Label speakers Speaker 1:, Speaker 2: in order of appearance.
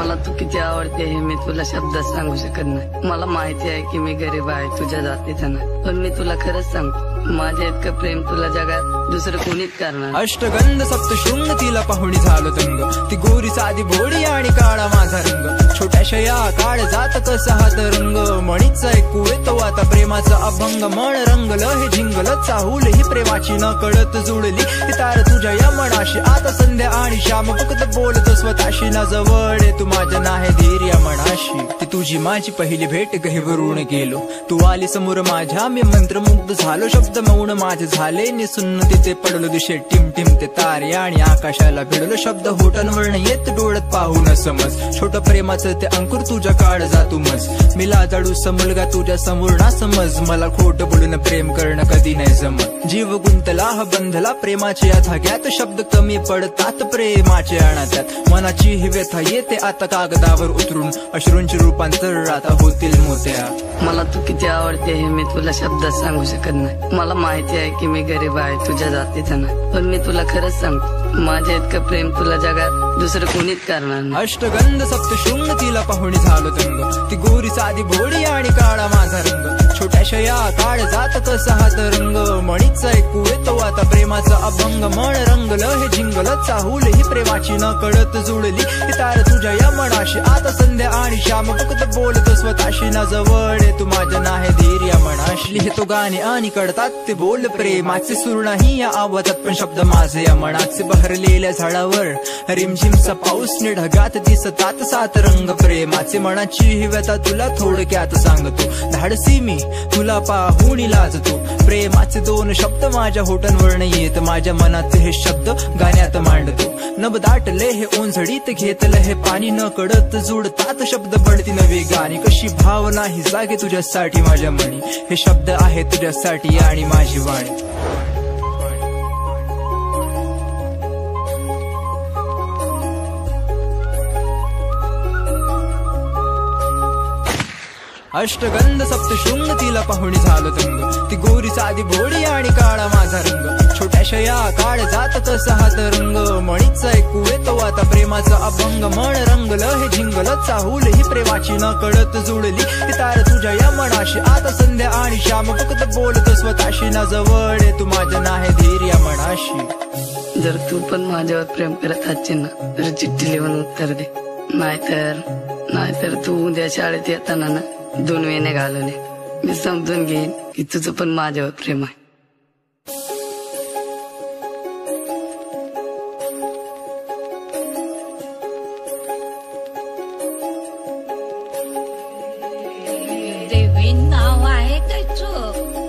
Speaker 1: मला तू किती आवडते हे मी तुला शब्दात सांगू शकत नाही। मला माहिती आहे की मी गरीब आहे, तुझ्या जातीचा नाही, पण मी तुला खरंच सांगतो, माझे इतकं प्रेम तुला जगात दुसरं कोणीच करणार।
Speaker 2: अष्टगंध सप्तशृंग तिला पाहुणी झालो दंग, ती गोरी साधी भोळी आणि काळा माझा रंग, छोट्याशा या काळ जात कसा हात रंग, मणीचा ऐकू येतो आता प्रेमाचा अभंग, मन रंगलं हे झिंगल चाहूल ही प्रेमाची न कळत जुळली, ही तार तुझ्या या मनाशी आता संध्या आणि श्याम फक्त बोलतो स्वतःशी, ना जवळ तू माझ्या नाही धीर या मनाशी, ती तुझी माझी पहिली भेट गहिवरून गेलो, तू आली समोर माझ्या मी मंत्रमुग्ध झालो, शब्द मौन माझे झाले निसुन्न, तिथे पडलो दिशे टिम टिम ते तारे आणि आकाशाला भिडलो, शब्द होटांवरनं येत डोळ्यात पाहून समज, छोट प्रेमाचं ते अंकुर तुझ्या काळ जातू मज, मी लाजाडूसा मुलगा तुझ्या समोर ना समज, मला खोट बोलून प्रेम करणं कधी नाही जमत, जीव गुंतला हा बंधला प्रेमाच्या या धाग्यात, शब्द कमी पडतात प्रेमाचे अनाथ्यात, मनाची ही व्यथा येते आता कागदावर उतरून, अश्रूंचे रूपांतर आता होतील मोत्या।
Speaker 1: मला तू किती आवडते हे मी तुला शब्दात सांगू शकत नाही। मला माहिती आहे की मी गरीब आहे, तुझ्या जातीचा नाही, पण मी तुला खरंच सांगतो, माझे इतकं प्रेम तुला जगात दुसरं कोणीच करणार नाही।
Speaker 2: अष्टगंध सप्तशृंग तिला पाहुणी झालो दंग, ती गोरी साधी भोळी आणि काळा माझा रंग, छोट्याशा या काळ जात कसा हात रंग, मणीचा ऐकू येतो आता प्रेमाचा अभंग, मन रंगलं हे झिंगल चाहूल ही प्रेमाची न कळत जुळली, ही तार तुझ्या या मनाशी आता संध्या आणि श्याम फक्त बोलतो स्वतःशी, ना जवळ तू माझ्या नाही धीर या मनाशी, लिहितो गाणे आणि कळतात ते बोल प्रेमाचे, सूर नाही या आवाजात पण शब्द माझे या मनाचे, बहरलेल्या झाडावर रिमझिमचा पाऊस ढगात दिसतात सात रंग प्रेमाचे, मनाची ही व्यथा तुला थोडक्यात सांगतो, धाडसी मी तुला पाहून लाजतो, प्रेमाचे दोन शब्द माझ्या होटांवरनं येत, माझ्या मनात हे शब्द गाण्यात मांडतो, नभ दाटले हे ओंझडीत घेतलं हे पाणी, न कळत जुडतात शब्द पडती नवी गाणी, कशी भावना ही जागे तुझ्यासाठी माझ्या मनी, हे शब्द आहे तुझ्यासाठी आणि माझी वाणी। अष्टगंध सप्तशृंग तिला पाहुणी झालो दंग, ती गोरी साधी भोळी आणि काळा माझा रंग, छोट्याशा या काळ जात कसा हात रंग, मणीचा ऐकू येतो आता प्रेमाचा अभंग, मन रंगलं हे झिंगल चाहूल ही प्रेमाची न कळत जुळली, ही तार तुझ्या या मनाशी आता संध्या आणि श्याम फक्त बोलतो स्वतःशी, ना जवळ तू माझ्या नाही धीर या मनाशी।
Speaker 1: जर तू पण माझ्यावर प्रेम करत असशील ना तर चिठ्ठी लिहून उत्तर दे, नाहीतर तू उद्या शाळेत येताना ना 2 वेण्या घालून ये, मी समजून घेईन की तुझं पण माझ्यावर प्रेम आहे।
Speaker 3: देवी नाव आहे त्याचं